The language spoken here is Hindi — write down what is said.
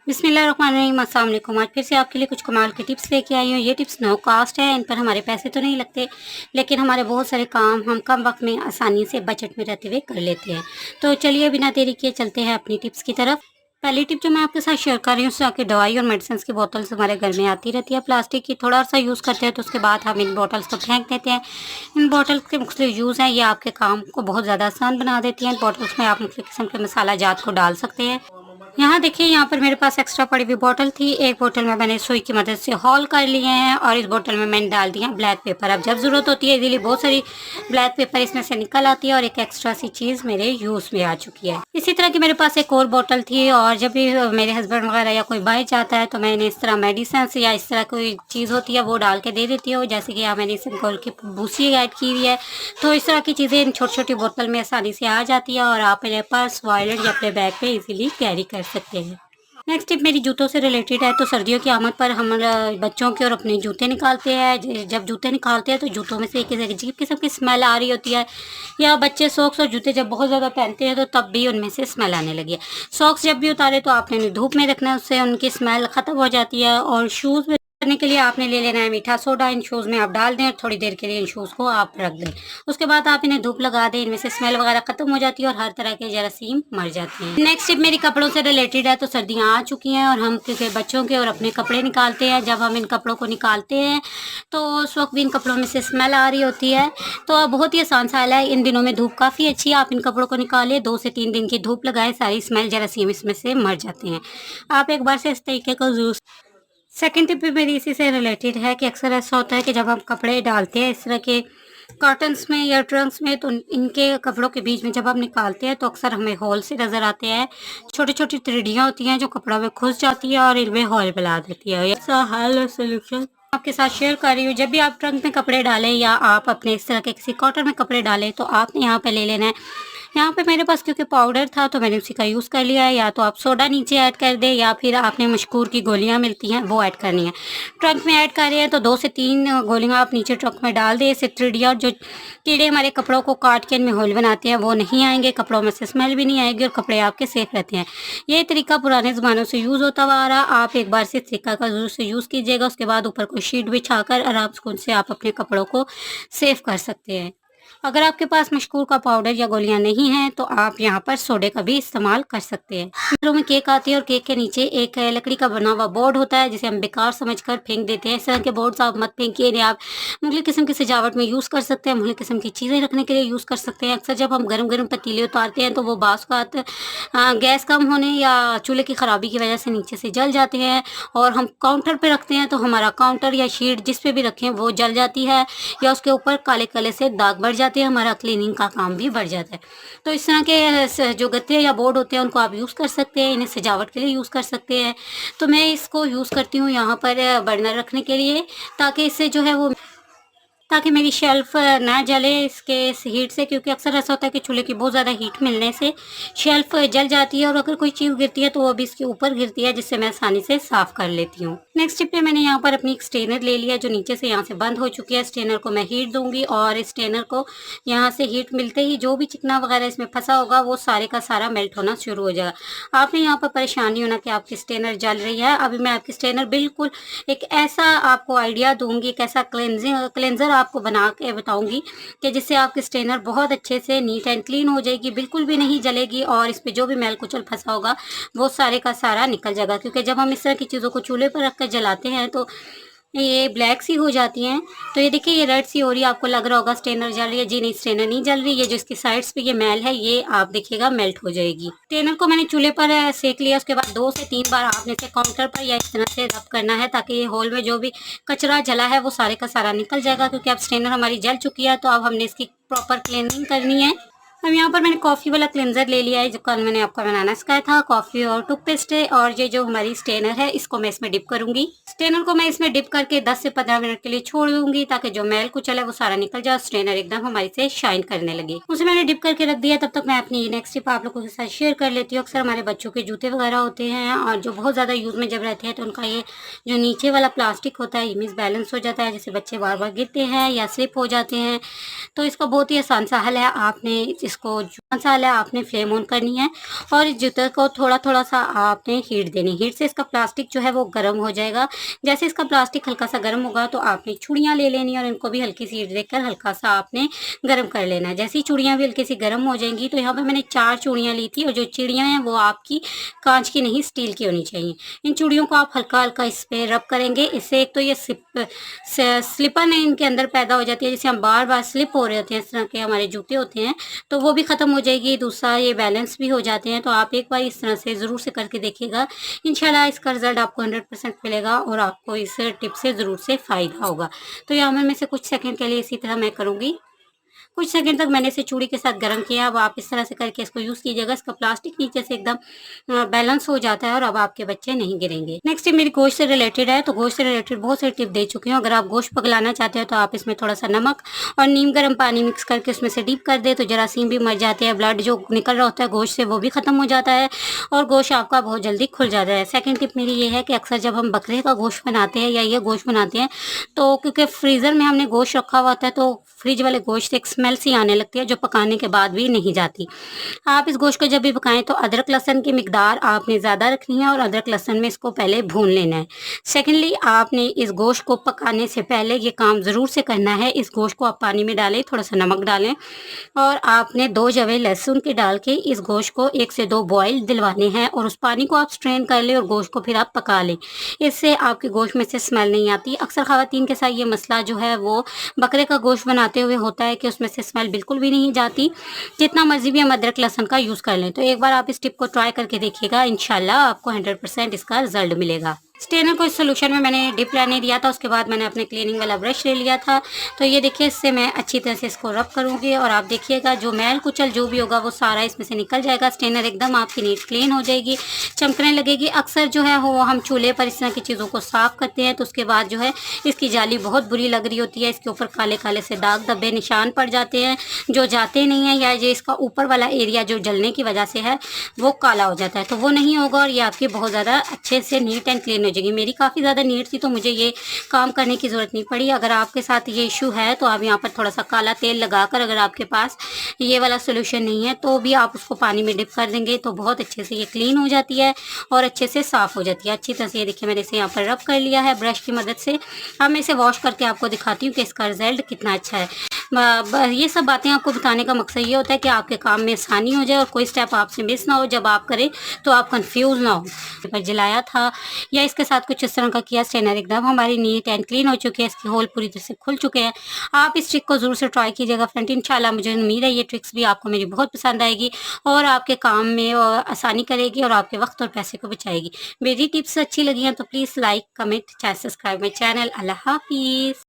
बिस्मिल्लाहिर्रहमानिर्रहीम, अस्सलाम वालेकुम। आज फिर से आपके लिए कुछ कमाल की टिप्स लेके आई हूँ। ये टिप्स नो कास्ट है, इन पर हमारे पैसे तो नहीं लगते, लेकिन हमारे बहुत सारे काम हम कम वक्त में आसानी से बजट में रहते हुए कर लेते हैं। तो चलिए बिना देरी किए चलते हैं अपनी टिप्स की तरफ। पहली टिप जो मैं आपके साथ शेयर कर रही हूँ, उससे दवाई और मेडिसिन की बोतल्स हमारे घर में आती रहती है प्लास्टिक की। थोड़ा सा यूज़ करते हैं तो उसके बाद हम इन बोतल्स को फेंक देते हैं। इन बोतल्स के मुख्तलिफ यूज़ हैं, ये आपके काम को बहुत ज़्यादा आसान बना देती हैं। इन बोतल्स में आप मुख्तलिफ किस्म के मसाला जात को डाल सकते हैं। यहाँ देखिए, यहाँ पर मेरे पास एक्स्ट्रा पड़ी हुई बोतल थी। एक बोतल में मैंने सुई की मदद से होल कर लिए हैं और इस बोतल में मैंने डाल दिया ब्लैक पेपर। अब जब ज़रूरत होती है इजीली बहुत सारी ब्लैक पेपर इसमें से निकल आती है और एक एक्स्ट्रा सी चीज़ मेरे यूज़ में आ चुकी है। इसी तरह की मेरे पास एक और बोतल थी और जब भी मेरे हस्बैंड वगैरह या कोई बाहर जाता है तो मैंने इस तरह मेडिसिन या इस तरह कोई चीज़ होती है वो डाल के दे देती हूँ। जैसे कि यहाँ मैंने इसे गोल की भूसी ऐड की हुई है, तो इस तरह की चीज़ें इन छोटी छोटी बोतल में आसानी से आ जाती है और आप अपने पर्स, वॉलेट या अपने बैग पे इजीली कैरी कर सकते हैं। नेक्स्ट टिप मेरी जूतों से रिलेटेड है। तो सर्दियों की आमद पर हम बच्चों के और अपने जूते निकालते हैं। जब जूते निकालते हैं तो जूतों में से एक अजीब किस्म की स्मेल आ रही होती है, या बच्चे सॉक्स और जूते जब बहुत ज़्यादा पहनते हैं तो तब भी उनमें से स्मेल आने लगी है। सॉक्स जब भी उतारे तो आपने उन्हें धूप में रखना है, उससे उनकी स्मेल ख़त्म हो जाती है। और शूज़ करने के लिए आपने ले लेना है मीठा सोडा। इन शूज़ में आप डाल दें और थोड़ी देर के लिए इन शूज़ को आप रख दें। उसके बाद आप इन्हें धूप लगा दें, इनमें से स्मेल वगैरह खत्म हो जाती है और हर तरह के जरासीम मर जाते हैं। नेक्स्ट टिप मेरी कपड़ों से रिलेटेड है। तो सर्दियाँ आ चुकी हैं और हम क्योंकि बच्चों के और अपने कपड़े निकालते हैं, जब हम इन कपड़ों को निकालते हैं तो उस वक्त भी इन कपड़ों में से स्मेल आ रही होती है। तो अब बहुत ही आसान सा है, इन दिनों में धूप काफ़ी अच्छी है, आप इन कपड़ों को निकालें, 2 से 3 दिन की धूप लगाएं, सारी स्मेल जरासीम इसमें से मर जाते हैं। आप एक बार से इस तरीके का ज़रूर। सेकंड टिप भी मेरी इसी से रिलेटेड है कि अक्सर ऐसा होता है कि जब हम कपड़े डालते हैं इस तरह के कॉटन्स में या ट्रंक्स में, तो इनके कपड़ों के बीच में जब हम निकालते हैं तो अक्सर हमें होल से नज़र आते हैं। छोटी छोटी तिड़ियाँ होती हैं जो कपड़ा में घुस जाती है और इनमें होल बना देती है। ऐसा हल सोल्यूशन आपके साथ शेयर कर रही हूँ। जब भी आप ट्रंक में कपड़े डालें या आप अपने इस तरह के किसी कॉटन में कपड़े डालें तो आपने यहाँ पे ले लेना है। यहाँ पे मेरे पास क्योंकि पाउडर था तो मैंने उसी का यूज़ कर लिया है। या तो आप सोडा नीचे ऐड कर दें या फिर आपने मशकूर की गोलियाँ मिलती हैं वो ऐड करनी है। ट्रंक में ऐड कर रहे हैं तो 2 से 3 गोलियाँ आप नीचे ट्रंक में डाल दें। इससे चिड़िया और जो कीड़े हमारे कपड़ों को काट के इनमें होल बनाते हैं वो नहीं आएंगे, कपड़ों में से स्मेल भी नहीं आएगी और कपड़े आपके सेफ रहते हैं। ये तरीका पुराने ज़मानों से यूज़ होता हुआ आ रहा। आप एक बार से इस तरीका का ज़रूर से यूज़ कीजिएगा। उसके बाद ऊपर कोई शीट बिछाकर आराम से आप अपने कपड़ों को सेफ कर सकते हैं। अगर आपके पास मशकूर का पाउडर या गोलियां नहीं हैं तो आप यहाँ पर सोडे का भी इस्तेमाल कर सकते हैं। घरों में केक आती है और केक के नीचे एक लकड़ी का बना हुआ बोर्ड होता है जिसे हम बेकार समझकर फेंक देते हैं। इस तरह के बोर्ड्स आप मत फेंकिए, इन्हें आप मुख्तलिफ किस्म की सजावट में यूज़ कर सकते हैं, मुख्तलिफ किस्म की चीज़ें रखने के लिए यूज़ कर सकते हैं। अक्सर जब हम गर्म गर्म पतीले उतारते हैं तो वो बाज़ औक़ात गैस कम होने या चूल्हे की ख़राबी की वजह से नीचे से जल जाते हैं और हम काउंटर पे रखते हैं तो हमारा काउंटर या शीट जिस पे भी रखें वो जल जाती है या उसके ऊपर काले काले से दाग बढ़ जाते हैं, हमारा क्लीनिंग का काम भी बढ़ जाता है। तो इस तरह के जो गत्ते या बोर्ड होते हैं उनको आप यूज़ कर सकते हैं, इन्हें सजावट के लिए यूज़ कर सकते हैं। तो मैं इसको यूज़ करती हूँ यहाँ पर बर्नर रखने के लिए, ताकि इससे जो है वो ताकि मेरी शेल्फ़ ना जले इसके इस हीट से, क्योंकि अक्सर ऐसा होता है कि चूल्हे की बहुत ज़्यादा हीट मिलने से शेल्फ़ जल जाती है और अगर कोई चीज़ गिरती है तो वो भी इसके ऊपर गिरती है, जिससे मैं आसानी से साफ़ कर लेती हूँ। नेक्स्ट टिप पे मैंने यहाँ पर अपनी एक स्ट्रेनर ले लिया जो नीचे से यहाँ से बंद हो चुकी है। स्ट्रेनर को मैं हीट दूँगी और इस स्ट्रेनर को यहाँ से हीट मिलते ही जो भी चिकना वगैरह इसमें फंसा होगा वो सारे का सारा मेल्ट होना शुरू हो जाएगा। आपने यहाँ पर परेशान नहीं होना कि आपकी स्ट्रेनर जल रही है। अभी मैं आपकी स्ट्रेनर बिल्कुल एक ऐसा आपको आइडिया दूँगी, एक ऐसा क्लेंजर आपको बना के बताऊँगी कि जिससे आपकी स्ट्रेनर बहुत अच्छे से नीट एंड क्लीन हो जाएगी, बिल्कुल भी नहीं जलेगी और इस पे जो भी मैल कुचल फंसा होगा वो सारे का सारा निकल जाएगा। क्योंकि जब हम इस तरह की चीज़ों को चूल्हे पर रख कर जलाते हैं तो ये ब्लैक सी हो जाती हैं। तो ये देखिए, ये रेड सी हो रही है, आपको लग रहा होगा स्ट्रेनर जल रही है। जी नहीं, स्ट्रेनर नहीं जल रही। ये जो इसकी साइड्स पे ये मैल है ये आप देखिएगा मेल्ट हो जाएगी। स्ट्रेनर को मैंने चूल्हे पर सेक लिया। उसके बाद 2 से 3 बार आपने इसे काउंटर पर या इस तरह से रब करना है ताकि ये होल में जो भी कचरा जला है वो सारे का सारा निकल जाएगा। क्योंकि अब स्ट्रेनर हमारी जल चुकी है तो अब हमने इसकी प्रॉपर क्लीनिंग करनी है। अब यहाँ पर मैंने कॉफ़ी वाला क्लेंजर ले लिया है जो कल मैंने आपको बनाना सिखाया था। कॉफ़ी और टूथपेस्ट है और ये जो हमारी स्ट्रेनर है इसको मैं इसमें डिप करूँगी। स्ट्रेनर को मैं इसमें डिप करके 10 से 15 मिनट के लिए छोड़ दूँगी ताकि जो मैल कुचल है वो सारा निकल जाए, स्ट्रेनर एकदम हमारी से शाइन करने लगे। उसे मैंने डिप करके रख दिया। तब तक मैं अपनी नेक्स्ट टिप आप लोगों के साथ शेयर कर लेती हूँ। अक्सर हमारे बच्चों के जूते वगैरह होते हैं और जो बहुत ज़्यादा यूज़ में जब रहते हैं तो उनका ये जो नीचे वाला प्लास्टिक होता है ये मिसबैलेंस हो जाता है, जिससे बच्चे बार बार गिरते हैं या स्लिप हो जाते हैं। तो इसका बहुत ही आसान सा हल है, आपने इस इसको जो मसाला है आपने फ्लेम ऑन करनी है और इस जूते को थोड़ा थोड़ा सा आपने हीट देनी। हीट से इसका प्लास्टिक जो है वो गर्म हो जाएगा। जैसे इसका प्लास्टिक हल्का सा गर्म होगा तो आपने चूड़ियाँ ले लेनी और इनको भी हल्की सी हीट देकर हल्का सा आपने गर्म कर लेना है। जैसे ही चूड़ियाँ भी हल्की सी गर्म हो जाएंगी तो यहाँ पर मैंने 4 चूड़ियाँ ली थी और जो चूड़ियाँ हैं वो आपकी कांच की नहीं स्टील की होनी चाहिए। इन चूड़ियों को आप हल्का हल्का इस पर रब करेंगे। इससे एक तो ये स्लिपर नहीं इनके अंदर पैदा हो जाती है, जैसे हम बार बार स्लिप हो रहे होते हैं, इस तरह के हमारे जूते होते हैं तो वो भी ख़त्म हो जाएगी। दूसरा ये बैलेंस भी हो जाते हैं। तो आप एक बार इस तरह से ज़रूर से करके देखिएगा, इंशाल्लाह इसका रिजल्ट आपको 100% मिलेगा और आपको इस टिप से ज़रूर से फ़ायदा होगा। तो यहाँ मैं से कुछ सेकंड के लिए इसी तरह मैं करूँगी। कुछ सेकंड तक मैंने इसे चूड़ी के साथ गर्म किया। अब आप इस तरह से करके इसको यूज़ कीजिएगा। इसका प्लास्टिक नीचे से एकदम बैलेंस हो जाता है और अब आपके बच्चे नहीं गिरेंगे। नेक्स्ट टिप मेरी गोश्त से रिलेटेड है। तो गोश्त से रिलेटेड बहुत सारी टिप दे चुकी हूँ। अगर आप गोश्त पगलाना चाहते हो तो आप इसमें थोड़ा सा नमक और नीम गर्म पानी मिक्स करके उसमें से डीप कर दे तो जरासीम भी मर जाते हैं। ब्लड जो निकल रहा होता है गोश्त से वो भी ख़त्म हो जाता है और गोश्त आपका बहुत जल्दी खुल जाता है। सेकेंड टिप मेरी ये है कि अक्सर जब हम बकरे का गोश्त बनाते हैं या ये गोश्त बनाते हैं तो क्योंकि फ्रीज़र में हमने गोश्त रखा हुआ होता है तो फ्रिज वाले गोश्त से एक स्मेल सी आने लगती है जो पकाने के बाद भी नहीं जाती। आप इस गोश्त को जब भी पकाएं तो अदरक लहसुन की मिकदार आपने ज़्यादा रखनी है और अदरक लहसुन में इसको पहले भून लेना है। सेकेंडली आपने इस गोश्त को पकाने से पहले ये काम ज़रूर से करना है। इस गोश्त को आप पानी में डालें, थोड़ा सा नमक डालें और आपने 2 जवे लहसुन के डाल के इस गोश्त को 1 से 2 बॉयल दिलवाने हैं और उस पानी को आप स्ट्रेन कर लें और गोश्त को फिर आप पका लें। इससे आपके गोश्त में से स्मेल नहीं आती। अक्सर ख़वातीन के साथ ये मसला जो है वो बकरे का गोश्त बनाते हुए होता है कि उसमें से स्मेल बिल्कुल भी नहीं जाती, जितना मर्जी भी हम अदरक लहसुन का यूज़ कर लें। तो एक बार आप इस टिप को ट्राई करके देखिएगा, इंशाल्लाह आपको 100% इसका रिजल्ट मिलेगा। स्टेनर को इस सोल्यूशन में मैंने डिप रहने दिया था। उसके बाद मैंने अपने क्लीनिंग वाला ब्रश ले लिया था। तो ये देखिए इससे मैं अच्छी तरह से इसको रब करूँगी और आप देखिएगा जो मैल कुचल जो भी होगा वो सारा इसमें से निकल जाएगा। स्टेनर एकदम आपकी नीट क्लीन हो जाएगी, चमकने लगेगी। अक्सर जो है वो हम चूल्हे पर इस तरह की चीज़ों को साफ़ करते हैं तो उसके बाद जो है इसकी जाली बहुत बुरी लग रही होती है। इसके ऊपर काले काले से दाग धब्बे निशान पड़ जाते हैं जो जाते नहीं हैं, या जो इसका ऊपर वाला एरिया जो जलने की वजह से है वो काला हो जाता है। तो वो नहीं होगा और ये आपकी बहुत ज़्यादा अच्छे से नीट एंड क्लीन हो जाएगी। मेरी काफ़ी ज़्यादा नीट थी तो मुझे ये काम करने की ज़रूरत नहीं पड़ी। अगर आपके साथ ये इशू है तो आप यहाँ पर थोड़ा सा काला तेल लगाकर, अगर आपके पास ये वाला सोल्यूशन नहीं है तो भी आप उसको पानी में डिप कर देंगे तो बहुत अच्छे से ये क्लीन हो जाती है और अच्छे से साफ़ हो जाती है। अच्छी तरह से ये देखिए मैंने इसे यहाँ पर रब कर लिया है ब्रश की मदद से। अब मैं इसे वॉश करके आपको दिखाती हूँ कि इसका रिजल्ट कितना अच्छा है। ये सब बातें आपको बताने का मकसद ये होता है कि आपके काम में आसानी हो जाए और कोई स्टेप आपसे मिस ना हो। जब आप करें तो आप कंफ्यूज ना हो। पर जलाया था या इसके साथ कुछ इस तरह का किया, स्टेनर एकदम हमारी नीट एंड क्लीन हो चुकी है, इसके होल पूरी तरह से खुल चुके हैं। आप इस ट्रिक को ज़रूर से ट्राई कीजिएगा फ्रेंड। इंशाल्लाह मुझे उम्मीद है ये ट्रिक्स भी आपको मेरी बहुत पसंद आएगी और आपके काम में आसानी करेगी और आपके वक्त और पैसे को बचाएगी। मेरी टिप्स अच्छी लगी हैं तो please like, comment, subscribe my channel. Allah हाफिज़।